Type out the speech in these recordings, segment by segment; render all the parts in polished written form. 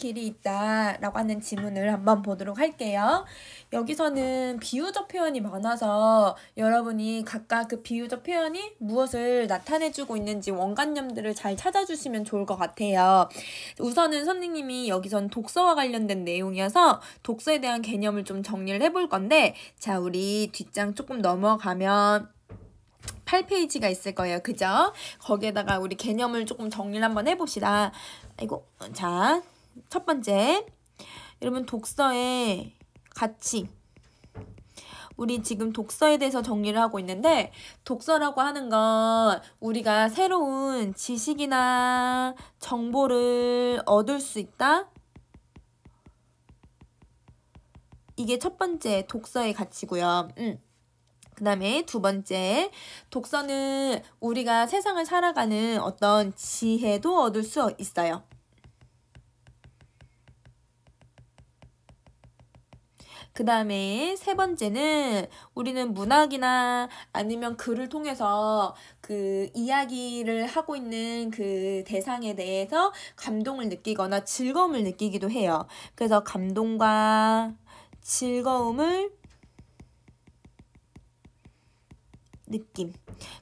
길이 있다라고 하는 지문을 한번 보도록 할게요. 여기서는 비유적 표현이 많아서 여러분이 각각 그 비유적 표현이 무엇을 나타내주고 있는지 원관념들을 잘 찾아주시면 좋을 것 같아요. 우선은 선생님이 여기선 독서와 관련된 내용이어서 독서에 대한 개념을 좀 정리를 해볼 건데, 자, 우리 뒷장 조금 넘어가면 8페이지가 있을 거예요. 그죠? 거기에다가 우리 개념을 조금 정리를 한번 해봅시다. 아이고, 자, 첫 번째. 여러분, 독서의 가치. 우리 지금 독서에 대해서 정리를 하고 있는데, 독서라고 하는 건 우리가 새로운 지식이나 정보를 얻을 수 있다. 이게 첫 번째 독서의 가치고요. 그 다음에 두 번째, 독서는 우리가 세상을 살아가는 어떤 지혜도 얻을 수 있어요. 그 다음에 세 번째는 우리는 문학이나 아니면 글을 통해서 그 이야기를 하고 있는 그 대상에 대해서 감동을 느끼거나 즐거움을 느끼기도 해요. 그래서 감동과 즐거움을 느낌.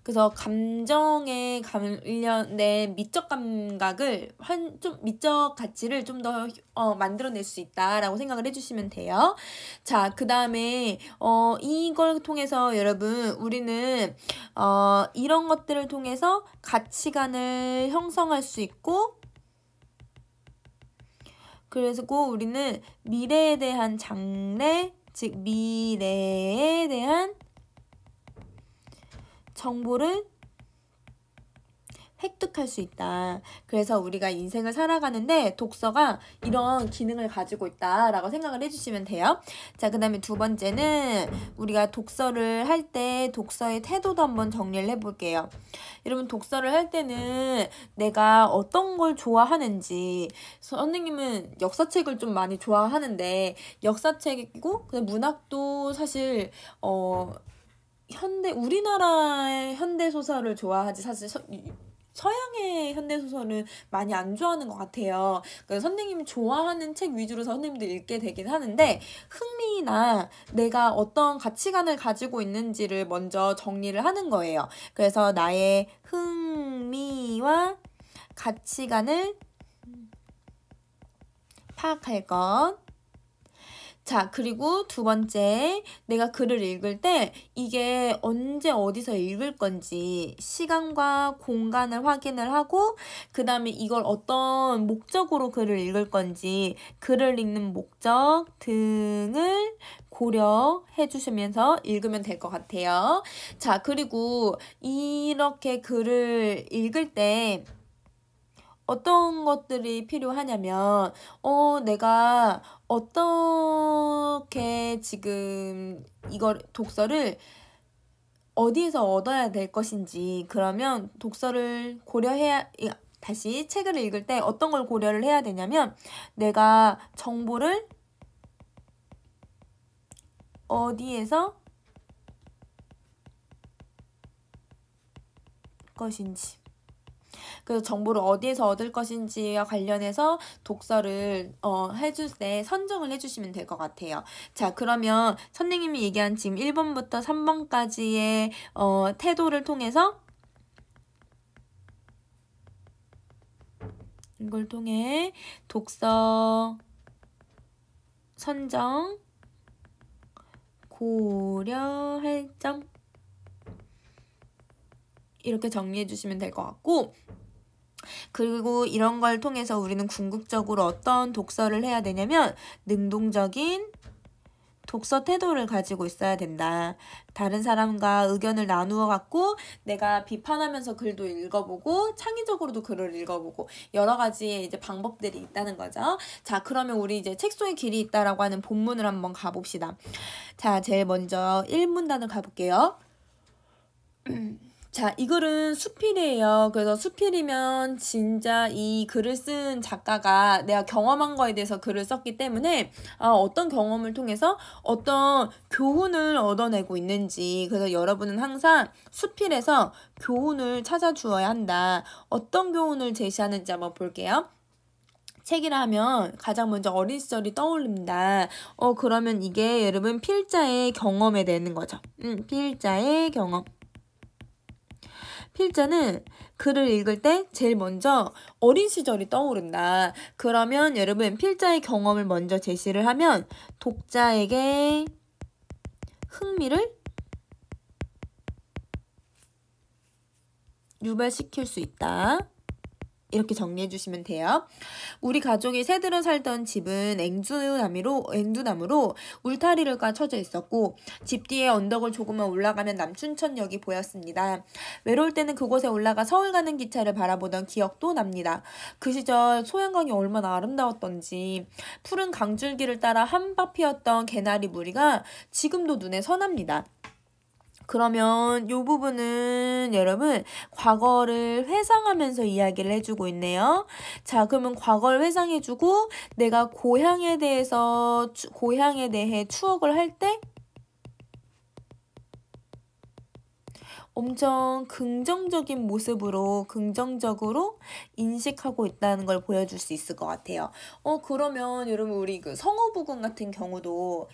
그래서 감정에 관련된 미적 감각을 좀 미적 가치를 좀 더 만들어낼 수 있다라고 생각을 해주시면 돼요. 자, 그 다음에 이걸 통해서 여러분 우리는 이런 것들을 통해서 가치관을 형성할 수 있고, 그래서 우리는 미래에 대한 장래, 즉 미래에 대한 정보를 획득할 수 있다. 그래서 우리가 인생을 살아가는데 독서가 이런 기능을 가지고 있다라고 생각을 해주시면 돼요. 자, 그 다음에 두 번째는 우리가 독서를 할 때 독서의 태도도 한번 정리를 해볼게요. 여러분, 독서를 할 때는 내가 어떤 걸 좋아하는지, 선생님은 역사책을 좀 많이 좋아하는데 역사책이고 문학도 사실 우리나라의 현대소설을 좋아하지 사실 서양의 현대소설은 많이 안 좋아하는 것 같아요. 그래서 선생님이 좋아하는 책 위주로 선생님도 읽게 되긴 하는데, 흥미나 내가 어떤 가치관을 가지고 있는지를 먼저 정리를 하는 거예요. 그래서 나의 흥미와 가치관을 파악할 것. 자, 그리고 두 번째, 내가 글을 읽을 때 이게 언제 어디서 읽을 건지 시간과 공간을 확인을 하고, 그 다음에 이걸 어떤 목적으로 글을 읽을 건지 글을 읽는 목적 등을 고려해 주시면서 읽으면 될 것 같아요. 자, 그리고 이렇게 글을 읽을 때 어떤 것들이 필요하냐면 내가 어떻게 지금 이걸 독서를 어디에서 얻어야 될 것인지, 그러면 독서를 다시 책을 읽을 때 어떤 걸 고려를 해야 되냐면, 내가 정보를 어디에서 것인지, 그래서 정보를 어디에서 얻을 것인지와 관련해서 독서를 해줄 때 선정을 해주시면 될 것 같아요. 자, 그러면 선생님이 얘기한 지금 1번부터 3번까지의 태도를 통해서 이걸 통해 독서 선정, 고려할 점, 이렇게 정리해 주시면 될 것 같고, 그리고 이런 걸 통해서 우리는 궁극적으로 어떤 독서를 해야 되냐면 능동적인 독서 태도를 가지고 있어야 된다. 다른 사람과 의견을 나누어 갖고 내가 비판하면서 글도 읽어보고 창의적으로도 글을 읽어보고 여러 가지의 이제 방법들이 있다는 거죠. 자, 그러면 우리 이제 책 속에 길이 있다라고 하는 본문을 한번 가봅시다. 자, 제일 먼저 1문단을 가볼게요. 자, 이 글은 수필이에요. 그래서 수필이면 진짜 이 글을 쓴 작가가 내가 경험한 거에 대해서 글을 썼기 때문에 어떤 경험을 통해서 어떤 교훈을 얻어내고 있는지, 그래서 여러분은 항상 수필에서 교훈을 찾아주어야 한다. 어떤 교훈을 제시하는지 한번 볼게요. 책이라 하면 가장 먼저 어린 시절이 떠오릅니다. 그러면 이게 여러분 필자의 경험에 되는 거죠. 필자의 경험. 필자는 글을 읽을 때 제일 먼저 어린 시절이 떠오른다. 그러면 여러분 필자의 경험을 먼저 제시를 하면 독자에게 흥미를 유발시킬 수 있다. 이렇게 정리해 주시면 돼요. 우리 가족이 새들어 살던 집은 앵두나무로 울타리가 쳐져 있었고 집 뒤에 언덕을 조금만 올라가면 남춘천역이 보였습니다. 외로울 때는 그곳에 올라가 서울 가는 기차를 바라보던 기억도 납니다. 그 시절 소양강이 얼마나 아름다웠던지 푸른 강줄기를 따라 한바 피었던 개나리 무리가 지금도 눈에 선합니다. 그러면 이 부분은 여러분 과거를 회상하면서 이야기를 해주고 있네요. 자, 그러면 과거를 회상해주고 내가 고향에 대해 추억을 할 때 엄청 긍정적인 모습으로 긍정적으로 인식하고 있다는 걸 보여줄 수 있을 것 같아요. 그러면 여러분 우리 그 성우부군 같은 경우도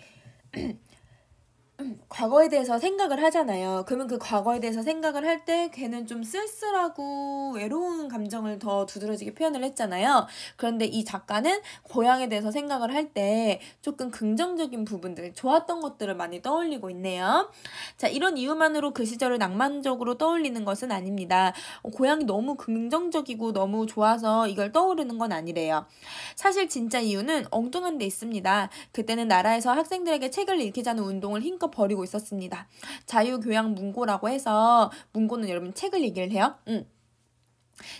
과거에 대해서 생각을 하잖아요. 그러면 그 과거에 대해서 생각을 할 때 걔는 좀 쓸쓸하고 외로운 감정을 더 두드러지게 표현을 했잖아요. 그런데 이 작가는 고향에 대해서 생각을 할 때 조금 긍정적인 부분들, 좋았던 것들을 많이 떠올리고 있네요. 자, 이런 이유만으로 그 시절을 낭만적으로 떠올리는 것은 아닙니다. 고향이 너무 긍정적이고 너무 좋아서 이걸 떠오르는 건 아니래요. 사실 진짜 이유는 엉뚱한 데 있습니다. 그때는 나라에서 학생들에게 책을 읽히자는 운동을 힘껏 벌이고 있었습니다. 자유교양 문고라고 해서 문고는 여러분 책을 얘기를 해요.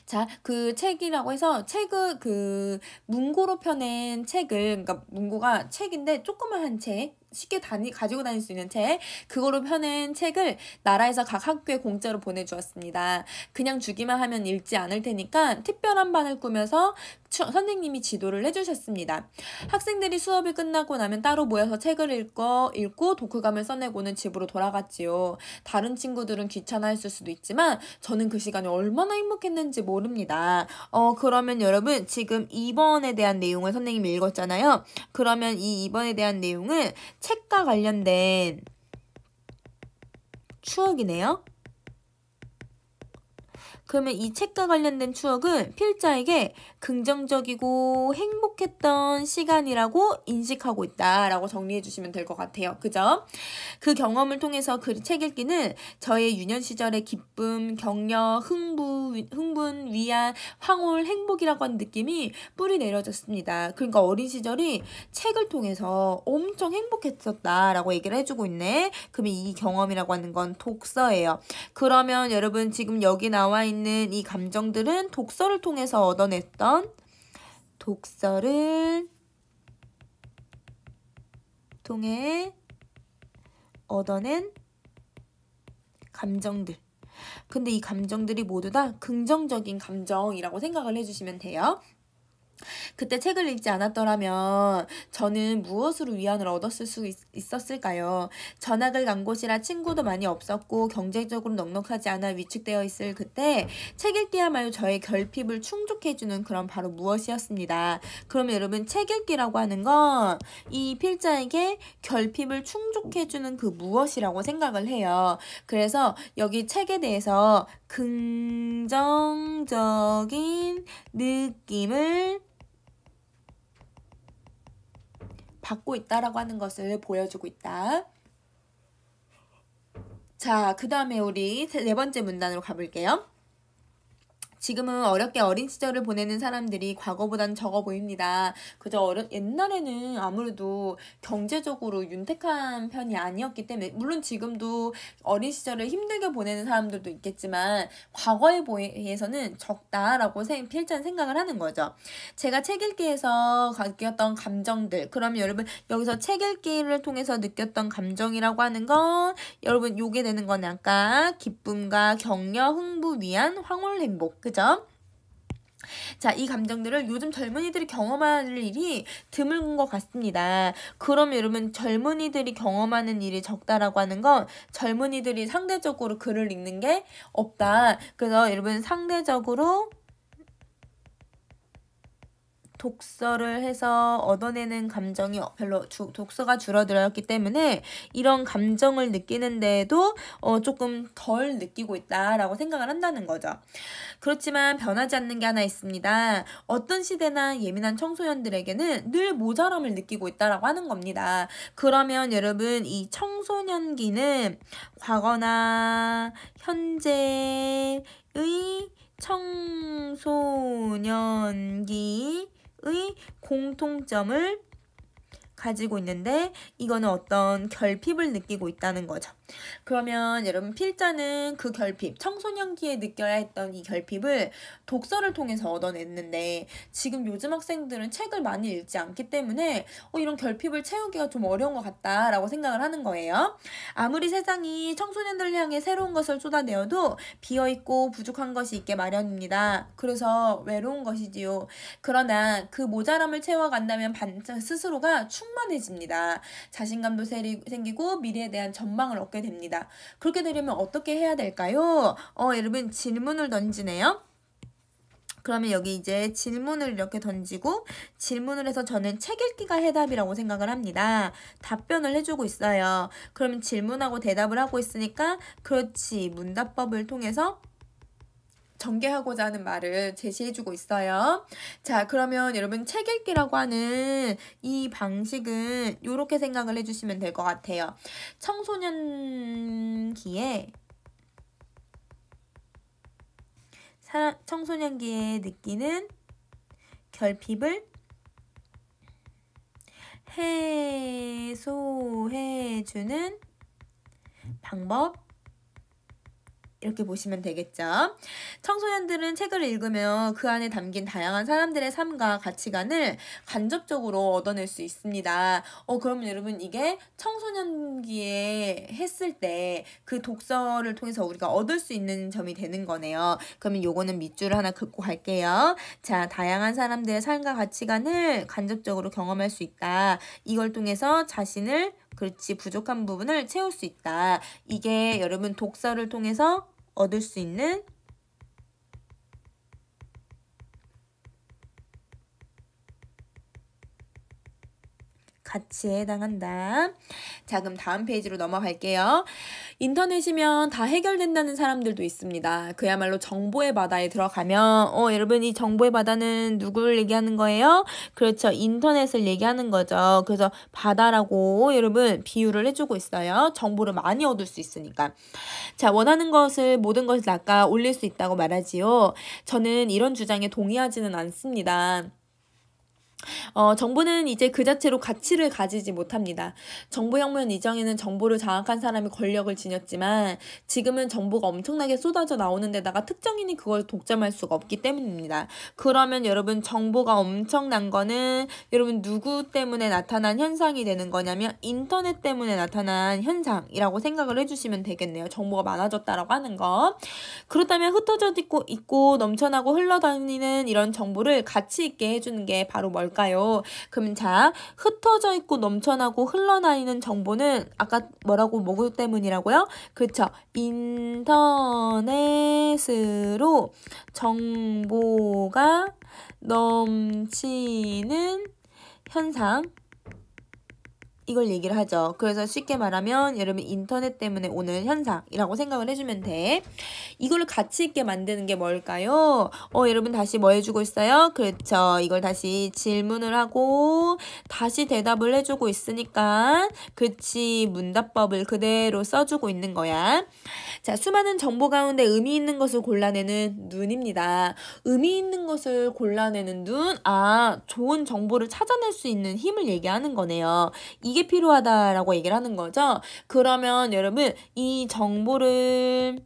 자, 그 책이라고 해서 책을 문고로 펴낸 책을 그러니까 문고가 책인데 조그마한 책 쉽게 가지고 다닐 수 있는 책 그거로 펴낸 책을 나라에서 각 학교에 공짜로 보내주었습니다. 그냥 주기만 하면 읽지 않을 테니까 특별한 반을 꾸며서 선생님이 지도를 해주셨습니다. 학생들이 수업이 끝나고 나면 따로 모여서 책을 읽고 독후감을 써내고는 집으로 돌아갔지요. 다른 친구들은 귀찮아했을 수도 있지만 저는 그 시간이 얼마나 행복했는지 모릅니다. 그러면 여러분 지금 2번에 대한 내용을 선생님이 읽었잖아요. 그러면 이 2번에 대한 내용은 책과 관련된 추억이네요. 그러면 이 책과 관련된 추억은 필자에게 긍정적이고 행복했던 시간이라고 인식하고 있다라고 정리해 주시면 될 것 같아요. 그죠? 그 경험을 통해서 그 책 읽기는 저의 유년 시절의 기쁨, 격려, 흥분, 위안, 황홀, 행복이라고 하는 느낌이 뿌리 내려졌습니다. 그러니까 어린 시절이 책을 통해서 엄청 행복했었다라고 얘기를 해주고 있네. 그러면 이 경험이라고 하는 건 독서예요. 그러면 여러분 지금 여기 나와 있는 이 감정들은 독서를 통해서 얻어낸 감정들. 근데 이 감정들이 모두 다 긍정적인 감정이라고 생각을 해주시면 돼요. 그때 책을 읽지 않았더라면 저는 무엇으로 위안을 얻었을 수 있었을까요? 전학을 간 곳이라 친구도 많이 없었고 경제적으로 넉넉하지 않아 위축되어 있을 그때 책 읽기야말로 저의 결핍을 충족해주는 그런 바로 무엇이었습니다. 그러면 여러분 책 읽기라고 하는 건 이 필자에게 결핍을 충족해주는 그 무엇이라고 생각을 해요. 그래서 여기 책에 대해서 긍정적인 느낌을 받고 있다라고 하는 것을 보여주고 있다. 자, 그 다음에 우리 네 번째 문단으로 가볼게요. 지금은 어렵게 어린 시절을 보내는 사람들이 과거보단 적어 보입니다. 그저 옛날에는 아무래도 경제적으로 윤택한 편이 아니었기 때문에 물론 지금도 어린 시절을 힘들게 보내는 사람들도 있겠지만 과거에 비해서는 적다라고 필자는 생각을 하는 거죠. 제가 책 읽기에서 느꼈던 감정들 그러면 여러분 여기서 책 읽기를 통해서 느꼈던 감정이라고 하는 건 여러분 요게 되는 건 아까 기쁨과 격려, 흥부, 위안, 황홀, 행복 그죠? 자, 이 감정들을 요즘 젊은이들이 경험할 일이 드문 것 같습니다. 그럼 여러분 젊은이들이 경험하는 일이 적다라고 하는 건 젊은이들이 상대적으로 글을 읽는 게 없다. 그래서 여러분 상대적으로 독서를 해서 얻어내는 감정이 별로 독서가 줄어들었기 때문에 이런 감정을 느끼는데도 조금 덜 느끼고 있다라고 생각을 한다는 거죠. 그렇지만 변하지 않는 게 하나 있습니다. 어떤 시대나 예민한 청소년들에게는 늘 모자람을 느끼고 있다라고 하는 겁니다. 그러면 여러분 이 청소년기는 과거나 현재의 청소년기의 공통점을 가지고 있는데 이거는 어떤 결핍을 느끼고 있다는 거죠. 그러면 여러분 필자는 그 결핍, 청소년기에 느껴야 했던 이 결핍을 독서를 통해서 얻어냈는데 지금 요즘 학생들은 책을 많이 읽지 않기 때문에 이런 결핍을 채우기가 좀 어려운 것 같다라고 생각을 하는 거예요. 아무리 세상이 청소년들을 향해 새로운 것을 쏟아내어도 비어있고 부족한 것이 있게 마련입니다. 그래서 외로운 것이지요. 그러나 그 모자람을 채워간다면 스스로가 충만해집니다. 자신감도 생기고 미래에 대한 전망을 얻게 됩니다. 그렇게 되려면 어떻게 해야 될까요? 여러분 질문을 던지네요. 그러면 여기 이제 질문을 이렇게 던지고 질문을 해서 저는 책 읽기가 해답이라고 생각을 합니다. 답변을 해주고 있어요. 그러면 질문하고 대답을 하고 있으니까 그렇지 문답법을 통해서 전개하고자 하는 말을 제시해주고 있어요. 자, 그러면 여러분 책 읽기라고 하는 이 방식은 이렇게 생각을 해주시면 될 것 같아요. 청소년기에 느끼는 결핍을 해소해주는 방법 이렇게 보시면 되겠죠. 청소년들은 책을 읽으며 그 안에 담긴 다양한 사람들의 삶과 가치관을 간접적으로 얻어낼 수 있습니다. 그러면 여러분 이게 청소년기에 했을 때 그 독서를 통해서 우리가 얻을 수 있는 점이 되는 거네요. 그러면 요거는 밑줄을 하나 긋고 갈게요. 자, 다양한 사람들의 삶과 가치관을 간접적으로 경험할 수 있다. 이걸 통해서 자신을 그렇지 부족한 부분을 채울 수 있다. 이게 여러분 독서를 통해서 얻을 수 있는 가치에 해당한다. 자, 그럼 다음 페이지로 넘어갈게요. 인터넷이면 다 해결된다는 사람들도 있습니다. 그야말로 정보의 바다에 들어가면 여러분 이 정보의 바다는 누구를 얘기하는 거예요? 그렇죠. 인터넷을 얘기하는 거죠. 그래서 바다라고 여러분 비유를 해주고 있어요. 정보를 많이 얻을 수 있으니까. 자, 원하는 것을 모든 것을 낚아 올릴 수 있다고 말하지요. 저는 이런 주장에 동의하지는 않습니다. 정보는 이제 그 자체로 가치를 가지지 못합니다. 정보혁명 이전에는 정보를 장악한 사람이 권력을 지녔지만 지금은 정보가 엄청나게 쏟아져 나오는 데다가 특정인이 그걸 독점할 수가 없기 때문입니다. 그러면 여러분 정보가 엄청난 거는 여러분 누구 때문에 나타난 현상이 되는 거냐면 인터넷 때문에 나타난 현상이라고 생각을 해주시면 되겠네요. 정보가 많아졌다라고 하는 거. 그렇다면 흩어져 있고 넘쳐나고 흘러다니는 이런 정보를 가치 있게 해주는 게 바로 뭘까요? 그럼 자, 흩어져 있고 넘쳐나고 흘러다니는 정보는 아까 뭐고 때문이라고요? 그렇죠. 인터넷으로 정보가 넘치는 현상 이걸 얘기를 하죠. 그래서 쉽게 말하면 여러분 인터넷 때문에 오는 현상이라고 생각을 해주면 돼. 이걸 가치 있게 만드는 게 뭘까요? 여러분 다시 뭐 해주고 있어요? 그렇죠. 이걸 다시 질문을 하고 다시 대답을 해주고 있으니까 그치 문답법을 그대로 써주고 있는 거야. 자, 수많은 정보 가운데 의미 있는 것을 골라내는 눈입니다. 의미 있는 것을 골라내는 눈? 좋은 정보를 찾아낼 수 있는 힘을 얘기하는 거네요. 이게 필요하다라고 얘기를 하는 거죠. 그러면 여러분 이 정보를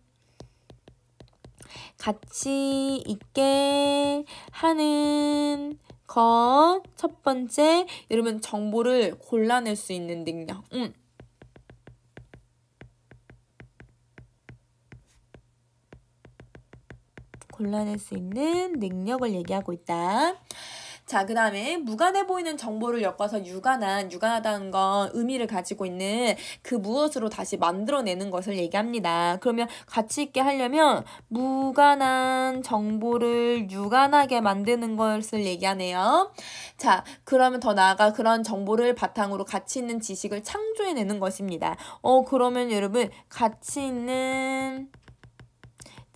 가치 있게 하는 것 첫 번째 여러분 정보를 골라낼 수 있는 능력. 골라낼 수 있는 능력을 얘기하고 있다. 자, 그 다음에 무관해 보이는 정보를 엮어서 유관하다는 건 의미를 가지고 있는 그 무엇으로 다시 만들어내는 것을 얘기합니다. 그러면 가치 있게 하려면 무관한 정보를 유관하게 만드는 것을 얘기하네요. 자, 그러면 더 나아가 그런 정보를 바탕으로 가치 있는 지식을 창조해내는 것입니다. 그러면 여러분 가치 있는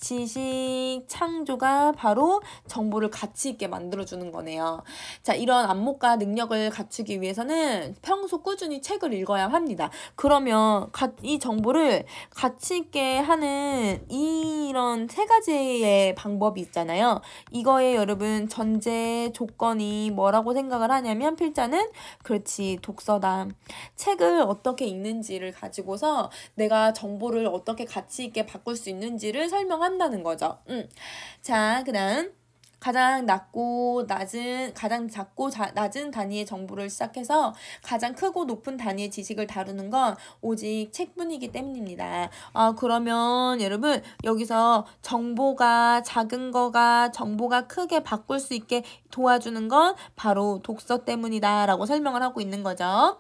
지식 창조가 바로 정보를 가치 있게 만들어주는 거네요. 자, 이런 안목과 능력을 갖추기 위해서는 평소 꾸준히 책을 읽어야 합니다. 그러면 이 정보를 가치 있게 하는 이런 세 가지의 방법이 있잖아요. 이거에 여러분 전제 조건이 뭐라고 생각을 하냐면 필자는 그렇지 독서다. 책을 어떻게 읽는지를 가지고서 내가 정보를 어떻게 가치 있게 바꿀 수 있는지를 설명한다는 거죠. 자, 그 다음 가장 작고 낮은 단위의 정보를 시작해서 가장 크고 높은 단위의 지식을 다루는 건 오직 책뿐이기 때문입니다. 그러면 여러분 여기서 정보가 작은 거가 정보가 크게 바꿀 수 있게 도와주는 건 바로 독서 때문이다 라고 설명을 하고 있는 거죠.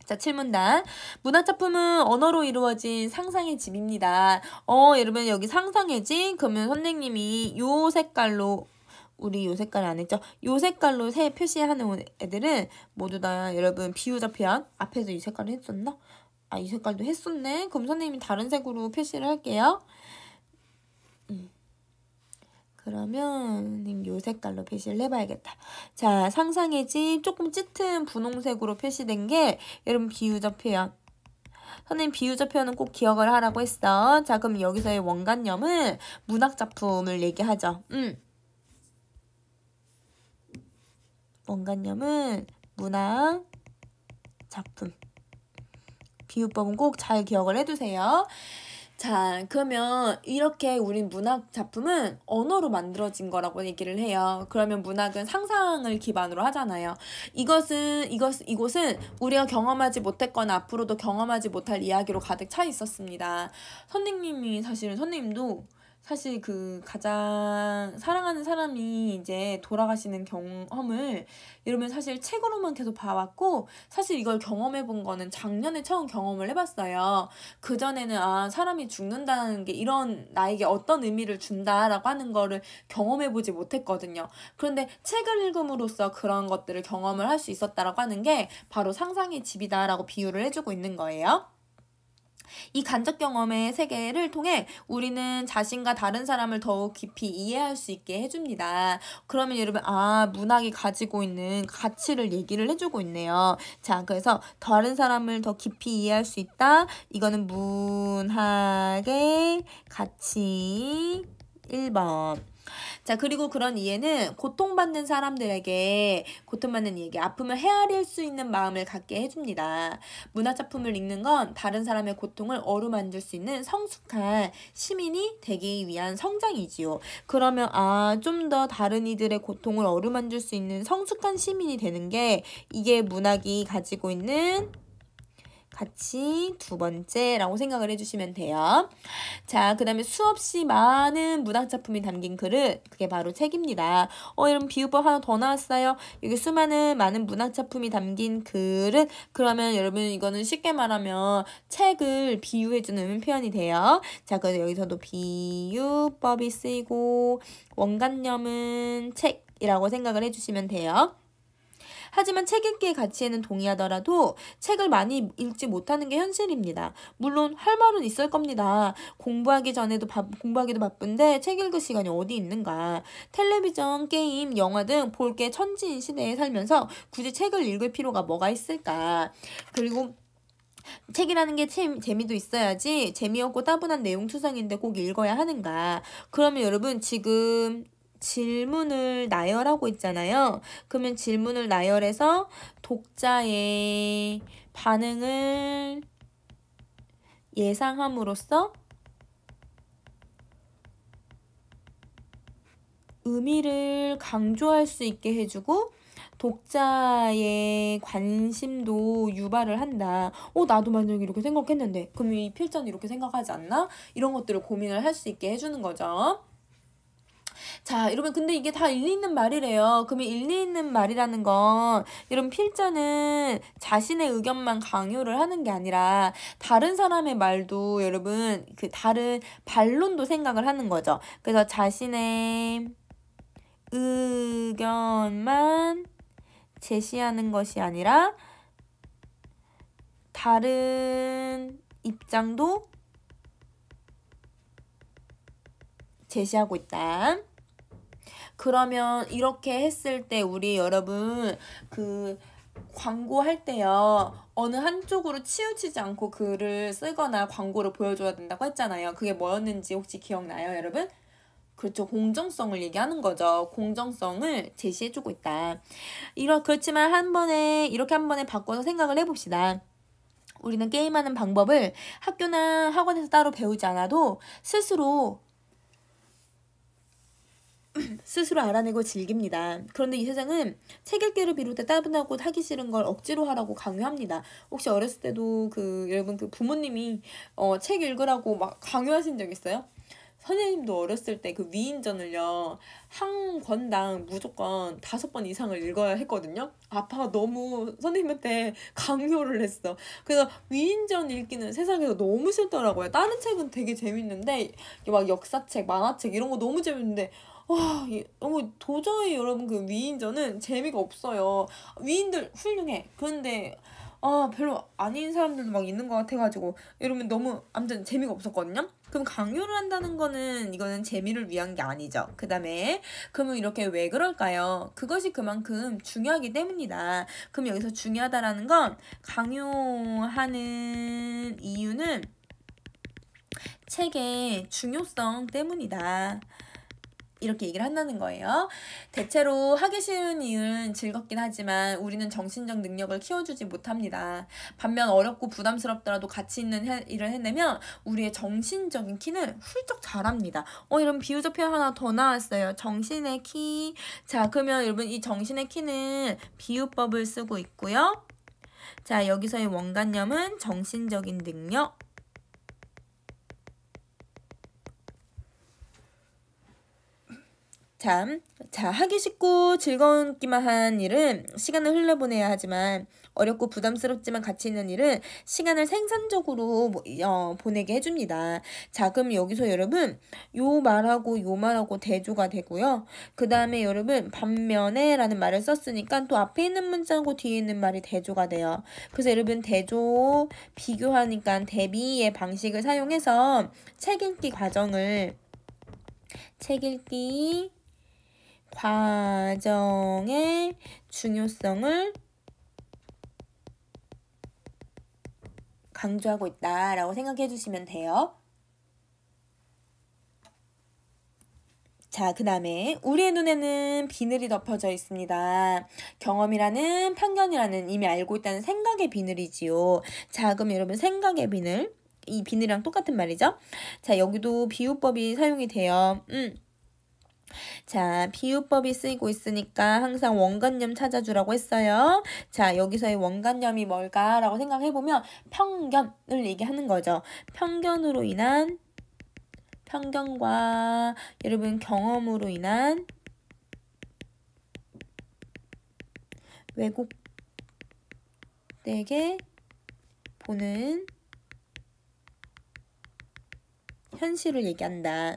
자, 7문단. 문학작품은 언어로 이루어진 상상의 집입니다. 여러분 여기 상상의 집 그러면 선생님이 요 색깔로 우리 요 색깔 안 했죠? 요 색깔로 표시하는 애들은 모두 다 여러분 비유적 표현 앞에서 이 색깔을 했었나? 이 색깔도 했었네. 그럼 선생님이 다른 색으로 표시를 할게요. 그러면 요 색깔로 표시를 해봐야겠다. 자, 상상의 집 조금 짙은 분홍색으로 표시된 게 여러분 비유적 표현. 선생님 비유적 표현은 꼭 기억을 하라고 했어. 자, 그럼 여기서의 원관념은 문학작품을 얘기하죠. 원관념은 문학작품. 비유법은 꼭 잘 기억을 해두세요. 자, 그러면 이렇게 우리 문학 작품은 언어로 만들어진 거라고 얘기를 해요. 그러면 문학은 상상을 기반으로 하잖아요. 이곳은 우리가 경험하지 못했거나 앞으로도 경험하지 못할 이야기로 가득 차 있었습니다. 선생님도 사실 그 가장 사랑하는 사람이 이제 돌아가시는 경험을 여러분 사실 책으로만 계속 봐왔고 사실 이걸 경험해본 거는 작년에 처음 경험을 해봤어요. 그전에는 사람이 죽는다는 게 이런 나에게 어떤 의미를 준다라고 하는 거를 경험해보지 못했거든요. 그런데 책을 읽음으로써 그런 것들을 경험을 할 수 있었다라고 하는 게 바로 상상의 집이다라고 비유를 해주고 있는 거예요. 이 간접 경험의 세계를 통해 우리는 자신과 다른 사람을 더욱 깊이 이해할 수 있게 해줍니다. 그러면 여러분 문학이 가지고 있는 가치를 얘기를 해주고 있네요. 자, 그래서 다른 사람을 더 깊이 이해할 수 있다. 이거는 문학의 가치 1번. 자, 그리고 그런 이해는 고통받는 이에게 아픔을 헤아릴 수 있는 마음을 갖게 해줍니다. 문학작품을 읽는 건 다른 사람의 고통을 어루만질 수 있는 성숙한 시민이 되기 위한 성장이지요. 그러면 좀 더 다른 이들의 고통을 어루만질 수 있는 성숙한 시민이 되는 게 이게 문학이 가지고 있는 가치 2번째라고 생각을 해주시면 돼요. 자, 그 다음에 수없이 많은 문학작품이 담긴 그릇, 그게 바로 책입니다. 여러분 비유법 하나 더 나왔어요. 여기 많은 문학작품이 담긴 그릇. 그러면 여러분 이거는 쉽게 말하면 책을 비유해주는 표현이 돼요. 자, 그래서 여기서도 비유법이 쓰이고 원관념은 책이라고 생각을 해주시면 돼요. 하지만 책 읽기의 가치에는 동의하더라도 책을 많이 읽지 못하는 게 현실입니다. 물론 할 말은 있을 겁니다. 공부하기도 바쁜데 책 읽을 시간이 어디 있는가. 텔레비전, 게임, 영화 등 볼 게 천지인 시대에 살면서 굳이 책을 읽을 필요가 뭐가 있을까. 그리고 책이라는 게 재미도 있어야지 재미없고 따분한 내용 투성인데 꼭 읽어야 하는가. 그러면 여러분 지금 질문을 나열하고 있잖아요. 그러면 질문을 나열해서 독자의 반응을 예상함으로써 의미를 강조할 수 있게 해주고 독자의 관심도 유발을 한다. 나도 만약에 이렇게 생각했는데 그럼 이 필자는 이렇게 생각하지 않나? 이런 것들을 고민을 할 수 있게 해주는 거죠. 자, 여러분 근데 이게 다 일리 있는 말이래요. 그러면 일리 있는 말이라는 건 여러분 필자는 자신의 의견만 강요를 하는 게 아니라 다른 사람의 말도 여러분 그 다른 반론도 생각을 하는 거죠. 그래서 자신의 의견만 제시하는 것이 아니라 다른 입장도 제시하고 있다. 그러면 이렇게 했을 때 우리 여러분 그 광고할 때요. 어느 한쪽으로 치우치지 않고 글을 쓰거나 광고를 보여줘야 된다고 했잖아요. 그게 뭐였는지 혹시 기억나요, 여러분? 그렇죠. 공정성을 얘기하는 거죠. 공정성을 제시해주고 있다. 그렇지만 이렇게 한 번에 바꿔서 생각을 해봅시다. 우리는 게임하는 방법을 학교나 학원에서 따로 배우지 않아도 스스로 알아내고 즐깁니다. 그런데 이 세상은 책 읽기를 비롯해 따분하고 하기 싫은 걸 억지로 하라고 강요합니다. 혹시 어렸을 때도 여러분 부모님이 책 읽으라고 막 강요하신 적 있어요? 선생님도 어렸을 때 그 위인전을요, 한 권당 무조건 5번 이상을 읽어야 했거든요. 아빠가 너무 선생님한테 강요를 했어. 그래서 위인전 읽기는 세상에서 너무 싫더라고요. 다른 책은 되게 재밌는데 막 역사책, 만화책 이런 거 너무 재밌는데 와, 도저히 여러분 그 위인전은 재미가 없어요. 위인들 훌륭해. 그런데 별로 아닌 사람들도 막 있는 것 같아가지고 여러분 너무 아무튼 재미가 없었거든요. 그럼 강요를 한다는 거는 이거는 재미를 위한 게 아니죠. 그 다음에 그러면 이렇게 왜 그럴까요? 그것이 그만큼 중요하기 때문이다. 그럼 여기서 중요하다라는 건 강요하는 이유는 책의 중요성 때문이다. 이렇게 얘기를 한다는 거예요. 대체로 하기 싫은 일은 즐겁긴 하지만 우리는 정신적 능력을 키워주지 못합니다. 반면 어렵고 부담스럽더라도 가치 있는 일을 해내면 우리의 정신적인 키는 훌쩍 자랍니다. 여러분 비유적 표현 하나 더 나왔어요. 정신의 키. 자, 그러면 여러분 이 정신의 키는 비유법을 쓰고 있고요. 자, 여기서의 원관념은 정신적인 능력. 자, 하기 쉽고 즐거운기만 한 일은 시간을 흘려보내야 하지만 어렵고 부담스럽지만 가치 있는 일은 시간을 생산적으로 보내게 해줍니다. 자, 그럼 여기서 여러분 요 말하고 대조가 되고요. 그 다음에 여러분 반면에 라는 말을 썼으니까 또 앞에 있는 문자하고 뒤에 있는 말이 대조가 돼요. 그래서 여러분 대조 비교하니까 대비의 방식을 사용해서 책 읽기 과정의 중요성을 강조하고 있다라고 생각해 주시면 돼요. 자, 그 다음에 우리의 눈에는 비늘이 덮여져 있습니다. 경험이라는 편견이라는 이미 알고 있다는 생각의 비늘이지요. 자, 그럼 여러분 생각의 비늘, 이 비늘이랑 똑같은 말이죠. 자, 여기도 비유법이 사용이 돼요. 자, 비유법이 쓰이고 있으니까 항상 원관념 찾아주라고 했어요. 자, 여기서의 원관념이 뭘까라고 생각해보면 편견을 얘기하는 거죠. 편견과 여러분 경험으로 인한 왜곡되게 보는 현실을 얘기한다.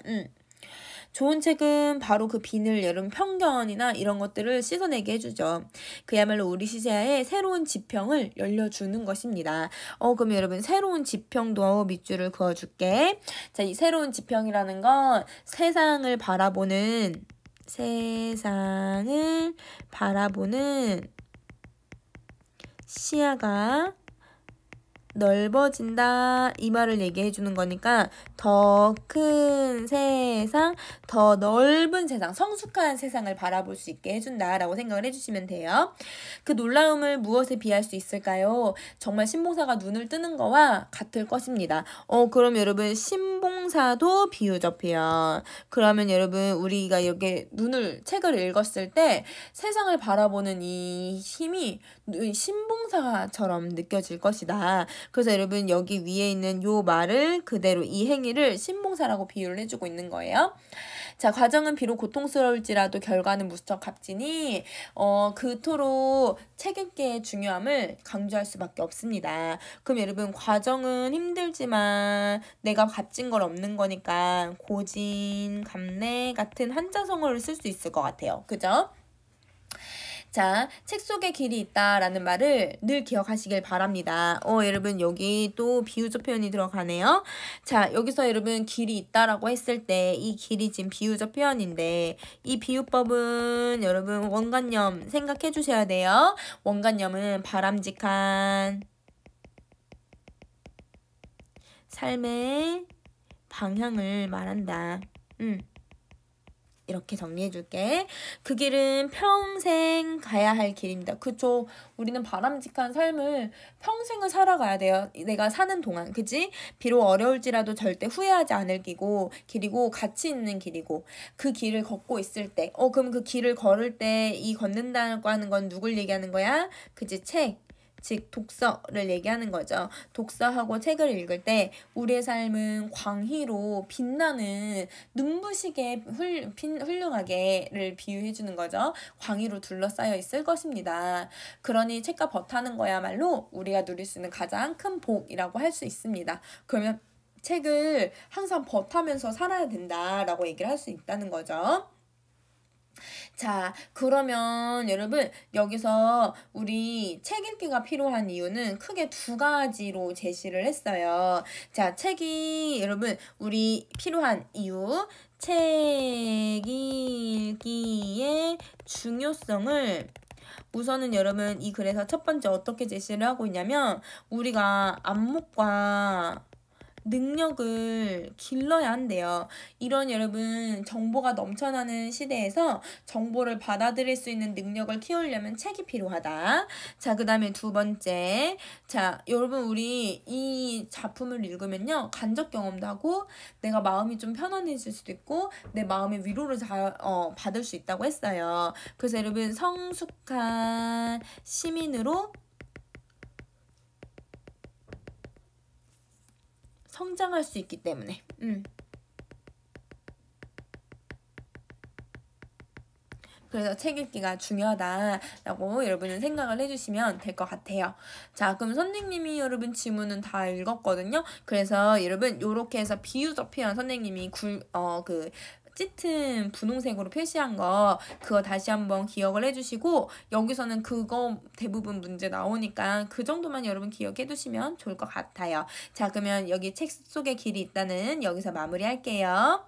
좋은 책은 바로 그 비늘, 여러분 편견이나 이런 것들을 씻어내게 해주죠. 그야말로 우리 시야에 새로운 지평을 열려주는 것입니다. 그럼 여러분 새로운 지평도 밑줄을 그어줄게. 자, 이 새로운 지평이라는 건 세상을 바라보는 시야가 넓어진다 이 말을 얘기해 주는 거니까 더 큰 세상, 더 넓은 세상, 성숙한 세상을 바라볼 수 있게 해준다라고 생각을 해주시면 돼요. 그 놀라움을 무엇에 비할 수 있을까요? 정말 신봉사가 눈을 뜨는 거와 같을 것입니다. 그럼 여러분 신봉 신봉사도 비유적 표현. 그러면 여러분 우리가 이렇게 책을 읽었을 때 세상을 바라보는 이 힘이 신봉사처럼 느껴질 것이다. 그래서 여러분 여기 위에 있는 요 말을 그대로 이 행위를 신봉사라고 비유를 해주고 있는 거예요. 자, 과정은 비록 고통스러울지라도 결과는 무척 값지니 그토록 책 읽기의 중요함을 강조할 수밖에 없습니다. 그럼 여러분 과정은 힘들지만 내가 값진 걸 얻는 거니까 고진, 감래 같은 한자성어를 쓸 수 있을 것 같아요. 그죠? 자, 책 속에 길이 있다라는 말을 늘 기억하시길 바랍니다. 여러분 여기 또 비유적 표현이 들어가네요. 자, 여기서 여러분 길이 있다라고 했을 때 이 길이 지금 비유적 표현인데 이 비유법은 여러분 원관념 생각해 주셔야 돼요. 원관념은 바람직한 삶의 방향을 말한다. 이렇게 정리해 줄게. 그 길은 평생 가야 할 길입니다. 그쵸? 우리는 바람직한 삶을 평생을 살아가야 돼요. 내가 사는 동안. 그치? 비록 어려울지라도 절대 후회하지 않을 길이고 가치 있는 길이고 그 길을 걷고 있을 때 그럼 그 길을 걸을 때 이 걷는다고 하는 건 누굴 얘기하는 거야? 그치? 책. 즉 독서를 얘기하는 거죠. 독서하고 책을 읽을 때 우리의 삶은 광희로 빛나는 눈부시게 훌륭하게를 비유해 주는 거죠. 광희로 둘러싸여 있을 것입니다. 그러니 책과 벗하는 거야말로 우리가 누릴 수 있는 가장 큰 복이라고 할 수 있습니다. 그러면 책을 항상 벗하면서 살아야 된다라고 얘기를 할 수 있다는 거죠. 자, 그러면 여러분 여기서 우리 책 읽기가 필요한 이유는 크게 두 가지로 제시를 했어요. 자, 책이 여러분 우리 필요한 이유, 책 읽기의 중요성을 우선은 여러분 이 글에서 첫 번째 어떻게 제시를 하고 있냐면 우리가 안목과 능력을 길러야 한대요. 이런 여러분 정보가 넘쳐나는 시대에서 정보를 받아들일 수 있는 능력을 키우려면 책이 필요하다. 자, 그 다음에 두 번째. 자, 여러분 우리 이 작품을 읽으면요. 간접 경험도 하고 내가 마음이 좀 편안해질 수도 있고 내 마음의 위로를 받을 수 있다고 했어요. 그래서 여러분 성숙한 시민으로 성장할 수 있기 때문에 그래서 책 읽기가 중요하다라고 여러분은 생각을 해주시면 될 것 같아요. 자, 그럼 선생님이 여러분 지문은 다 읽었거든요. 그래서 여러분 요렇게 해서 비유적 표현 선생님이 짙은 분홍색으로 표시한 거 그거 다시 한번 기억을 해주시고 여기서는 그거 대부분 문제 나오니까 그 정도만 여러분 기억해 두시면 좋을 것 같아요. 자, 그러면 여기 책 속에 길이 있다는 여기서 마무리할게요.